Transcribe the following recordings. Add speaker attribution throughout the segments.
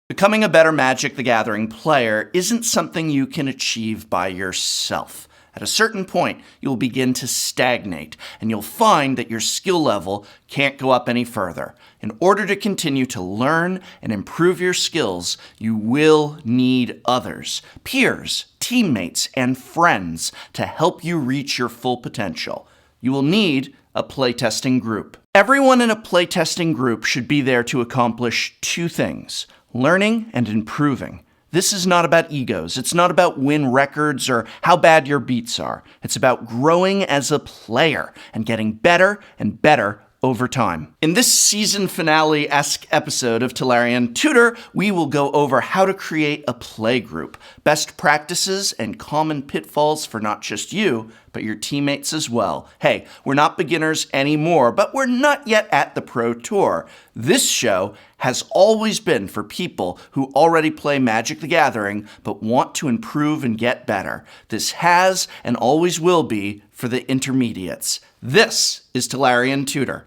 Speaker 1: Becoming a better Magic the Gathering player isn't something you can achieve by yourself. At a certain point, you'll begin to stagnate, and you'll find that your skill level can't go up any further. In order to continue to learn and improve your skills, you will need others, peers, teammates, and friends to help you reach your full potential. You will need a playtesting group. Everyone in a playtesting group should be there to accomplish two things: learning and improving. This is not about egos. It's not about win records or how bad your beats are. It's about growing as a player and getting better and better over time. In this season finale-esque episode of Tolarian Tutor, we will go over how to create a playgroup, best practices and common pitfalls for not just you, but your teammates as well. Hey, we're not beginners anymore, but we're not yet at the Pro Tour. This show has always been for people who already play Magic the Gathering, but want to improve and get better. This has and always will be for the intermediates. This is Tolarian Tutor.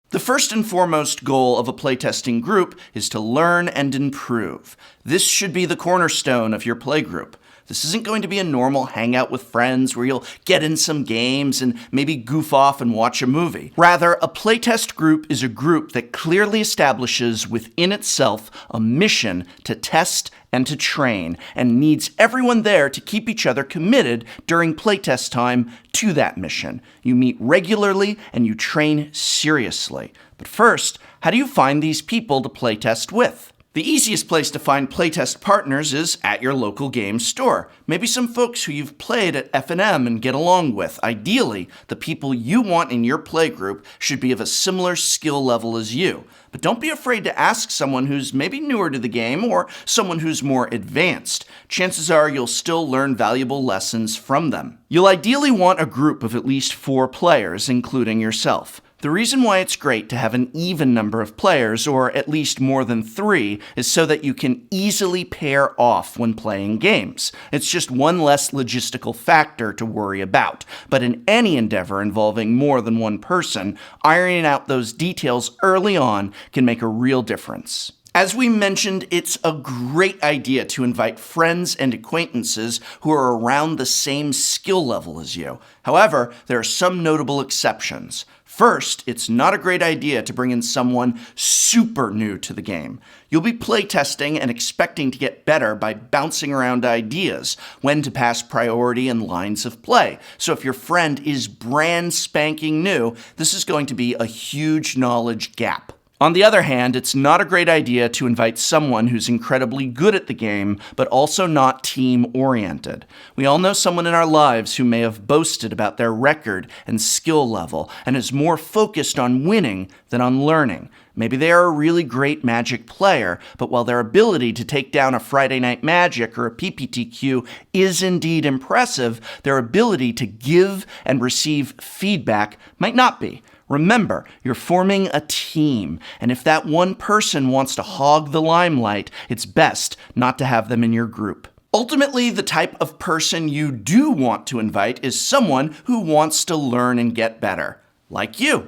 Speaker 1: The first and foremost goal of a playtesting group is to learn and improve. This should be the cornerstone of your playgroup. This isn't going to be a normal hangout with friends where you'll get in some games and maybe goof off and watch a movie. Rather, a playtest group is a group that clearly establishes within itself a mission to test and to train, and needs everyone there to keep each other committed during playtest time to that mission. You meet regularly and you train seriously. But first, how do you find these people to playtest with? The easiest place to find playtest partners is at your local game store. Maybe some folks who you've played at F&M and get along with. Ideally, the people you want in your playgroup should be of a similar skill level as you. But don't be afraid to ask someone who's maybe newer to the game or someone who's more advanced. Chances are you'll still learn valuable lessons from them. You'll ideally want a group of at least 4 players, including yourself. The reason why it's great to have an even number of players, or at least more than 3, is so that you can easily pair off when playing games. It's just one less logistical factor to worry about. But in any endeavor involving more than one person, ironing out those details early on can make a real difference. As we mentioned, it's a great idea to invite friends and acquaintances who are around the same skill level as you. However, there are some notable exceptions. First, it's not a great idea to bring in someone super new to the game. You'll be playtesting and expecting to get better by bouncing around ideas, when to pass priority and lines of play. So if your friend is brand spanking new, this is going to be a huge knowledge gap. On the other hand, it's not a great idea to invite someone who's incredibly good at the game, but also not team-oriented. We all know someone in our lives who may have boasted about their record and skill level, and is more focused on winning than on learning. Maybe they are a really great Magic player, but while their ability to take down a Friday Night Magic or a PPTQ is indeed impressive, their ability to give and receive feedback might not be. Remember, you're forming a team, and if that one person wants to hog the limelight, it's best not to have them in your group. Ultimately, the type of person you do want to invite is someone who wants to learn and get better, like you.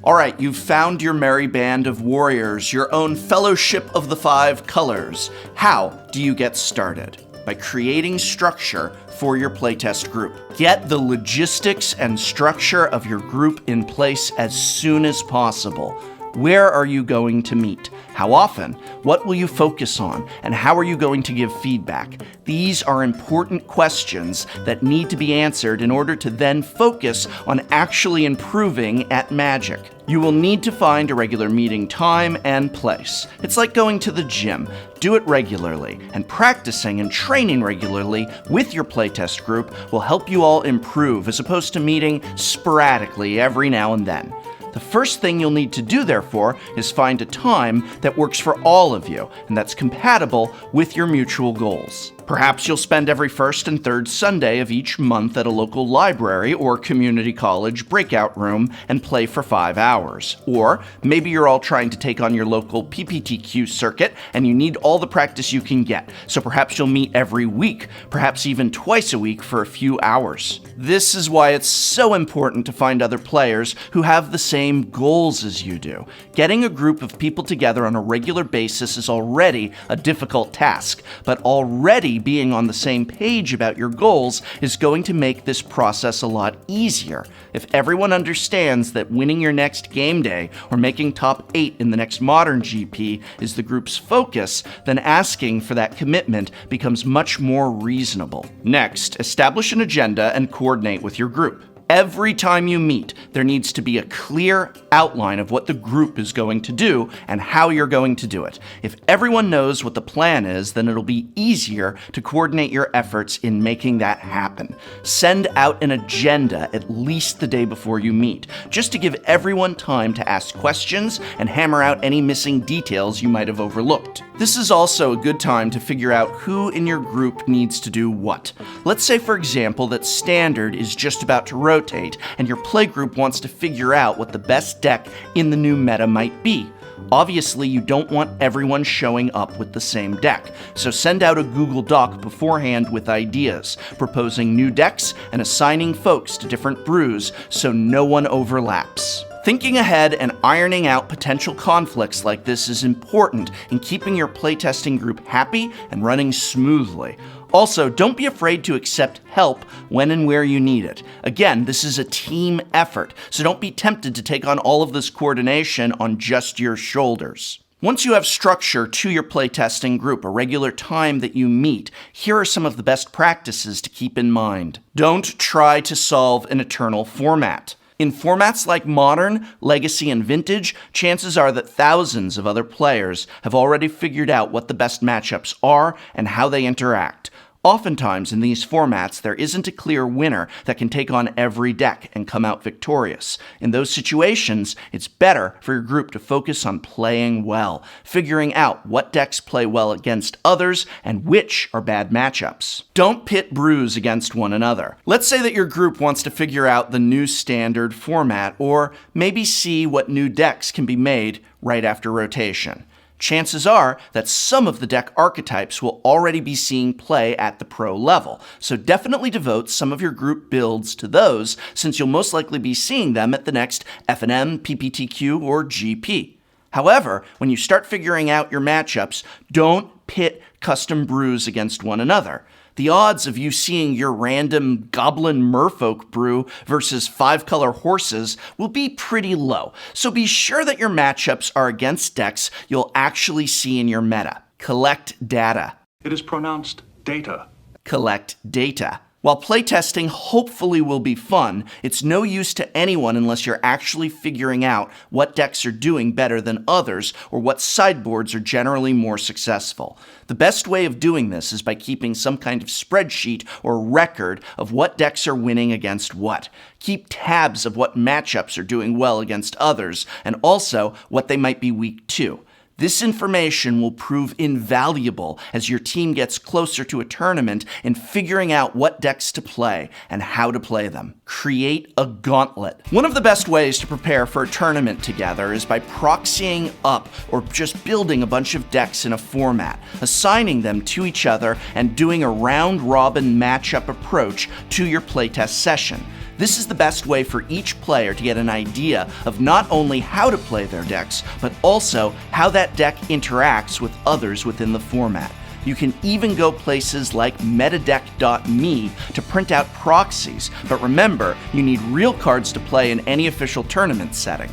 Speaker 1: All right, you've found your merry band of warriors, your own fellowship of the 5 colors. How do you get started? By creating structure for your playtest group. Get the logistics and structure of your group in place as soon as possible. Where are you going to meet? How often? What will you focus on? And how are you going to give feedback? These are important questions that need to be answered in order to then focus on actually improving at Magic. You will need to find a regular meeting time and place. It's like going to the gym. Do it regularly, and practicing and training regularly with your playtest group will help you all improve as opposed to meeting sporadically every now and then. The first thing you'll need to do, therefore, is find a time that works for all of you and that's compatible with your mutual goals. Perhaps you'll spend every first and third Sunday of each month at a local library or community college breakout room and play for 5 hours. Or maybe you're all trying to take on your local PPTQ circuit and you need all the practice you can get. So perhaps you'll meet every week, perhaps even twice a week for a few hours. This is why it's so important to find other players who have the same goals as you do. Getting a group of people together on a regular basis is already a difficult task, but already being on the same page about your goals is going to make this process a lot easier. If everyone understands that winning your next game day or making top 8 in the next modern GP is the group's focus, then asking for that commitment becomes much more reasonable. Next, establish an agenda and coordinate with your group. Every time you meet, there needs to be a clear outline of what the group is going to do and how you're going to do it. If everyone knows what the plan is, then it'll be easier to coordinate your efforts in making that happen. Send out an agenda at least the day before you meet, just to give everyone time to ask questions and hammer out any missing details you might have overlooked. This is also a good time to figure out who in your group needs to do what. Let's say, for example, that Standard is just about to rotate, and your playgroup wants to figure out what the best deck in the new meta might be. Obviously, you don't want everyone showing up with the same deck, so send out a Google Doc beforehand with ideas, proposing new decks and assigning folks to different brews so no one overlaps. Thinking ahead and ironing out potential conflicts like this is important in keeping your playtesting group happy and running smoothly. Also, don't be afraid to accept help when and where you need it. Again, this is a team effort, so don't be tempted to take on all of this coordination on just your shoulders. Once you have structure to your playtesting group, a regular time that you meet, here are some of the best practices to keep in mind. Don't try to solve an eternal format. In formats like Modern, Legacy, and Vintage, chances are that thousands of other players have already figured out what the best matchups are and how they interact. Oftentimes in these formats, there isn't a clear winner that can take on every deck and come out victorious. In those situations, it's better for your group to focus on playing well, figuring out what decks play well against others and which are bad matchups. Don't pit brews against one another. Let's say that your group wants to figure out the new Standard format, or maybe see what new decks can be made right after rotation. Chances are that some of the deck archetypes will already be seeing play at the pro level, so definitely devote some of your group builds to those, since you'll most likely be seeing them at the next F&M, PPTQ, or GP. However, when you start figuring out your matchups, don't pit custom brews against one another. The odds of you seeing your random Goblin Merfolk brew versus 5-color horses will be pretty low, so be sure that your matchups are against decks you'll actually see in your meta. Collect data.
Speaker 2: It is pronounced data.
Speaker 1: Collect data. While playtesting hopefully will be fun, it's no use to anyone unless you're actually figuring out what decks are doing better than others or what sideboards are generally more successful. The best way of doing this is by keeping some kind of spreadsheet or record of what decks are winning against what. Keep tabs of what matchups are doing well against others, and also what they might be weak to. This information will prove invaluable as your team gets closer to a tournament in figuring out what decks to play and how to play them. Create a gauntlet. One of the best ways to prepare for a tournament together is by proxying up or just building a bunch of decks in a format, assigning them to each other, and doing a round-robin matchup approach to your playtest session. This is the best way for each player to get an idea of not only how to play their decks, but also how that deck interacts with others within the format. You can even go places like metadeck.me to print out proxies, but remember, you need real cards to play in any official tournament setting.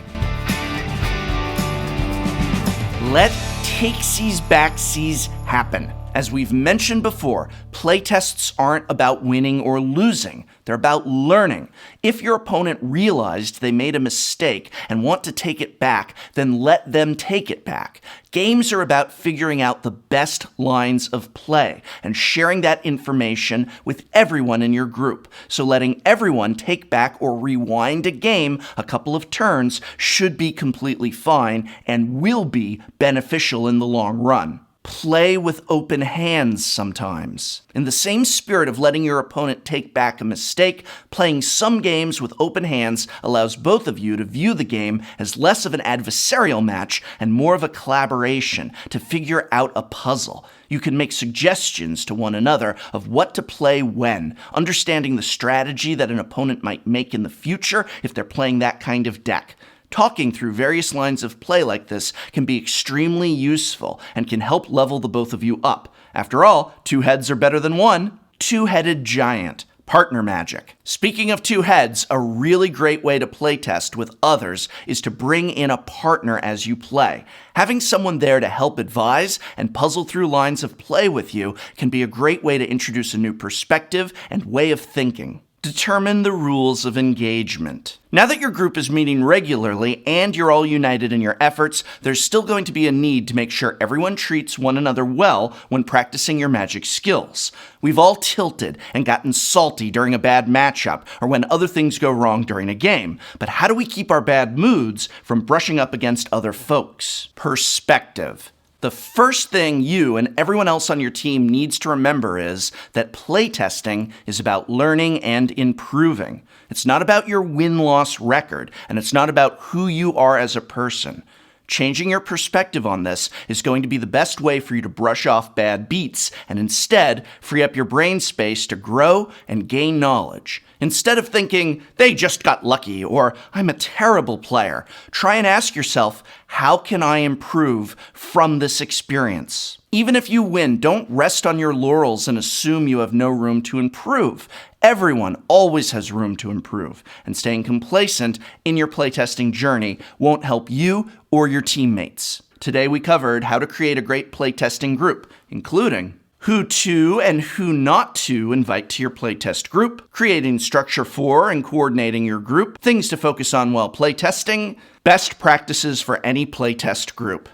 Speaker 1: Let takesies backsies happen. As we've mentioned before, playtests aren't about winning or losing. They're about learning. If your opponent realized they made a mistake and want to take it back, then let them take it back. Games are about figuring out the best lines of play and sharing that information with everyone in your group. So letting everyone take back or rewind a game a couple of turns should be completely fine and will be beneficial in the long run. play with open hands sometimes. In the same spirit of letting your opponent take back a mistake, playing some games with open hands allows both of you to view the game as less of an adversarial match and more of a collaboration to figure out a puzzle. You can make suggestions to one another of what to play when, understanding the strategy that an opponent might make in the future if they're playing that kind of deck. Talking through various lines of play like this can be extremely useful and can help level the both of you up. After all, two heads are better than one. Two-headed giant. Partner magic. Speaking of two heads, a really great way to playtest with others is to bring in a partner as you play. Having someone there to help advise and puzzle through lines of play with you can be a great way to introduce a new perspective and way of thinking. Determine the rules of engagement. Now that your group is meeting regularly and you're all united in your efforts, there's still going to be a need to make sure everyone treats one another well when practicing your magic skills. We've all tilted and gotten salty during a bad matchup or when other things go wrong during a game. But how do we keep our bad moods from brushing up against other folks? Perspective. The first thing you and everyone else on your team needs to remember is that playtesting is about learning and improving. It's not about your win-loss record, and it's not about who you are as a person. Changing your perspective on this is going to be the best way for you to brush off bad beats and instead free up your brain space to grow and gain knowledge. Instead of thinking, they just got lucky, or I'm a terrible player, try and ask yourself, how can I improve from this experience? Even if you win, don't rest on your laurels and assume you have no room to improve. Everyone always has room to improve, and staying complacent in your playtesting journey won't help you or your teammates. Today we covered how to create a great playtesting group, including who to and who not to invite to your playtest group, creating structure for and coordinating your group, things to focus on while playtesting, best practices for any playtest group.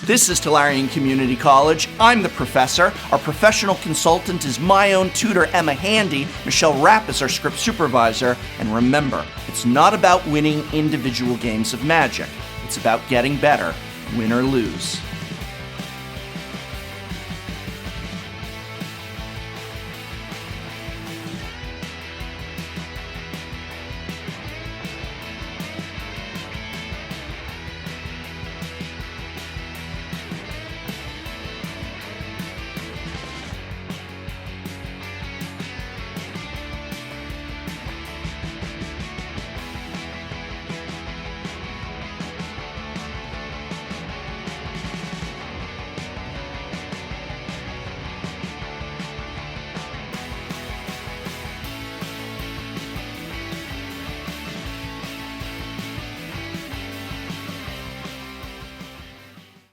Speaker 1: This is Tolarian Community College. I'm the professor. Our professional consultant is my own tutor, Emma Handy. Michelle Rapp is our script supervisor. And remember, it's not about winning individual games of Magic. It's about getting better, win or lose.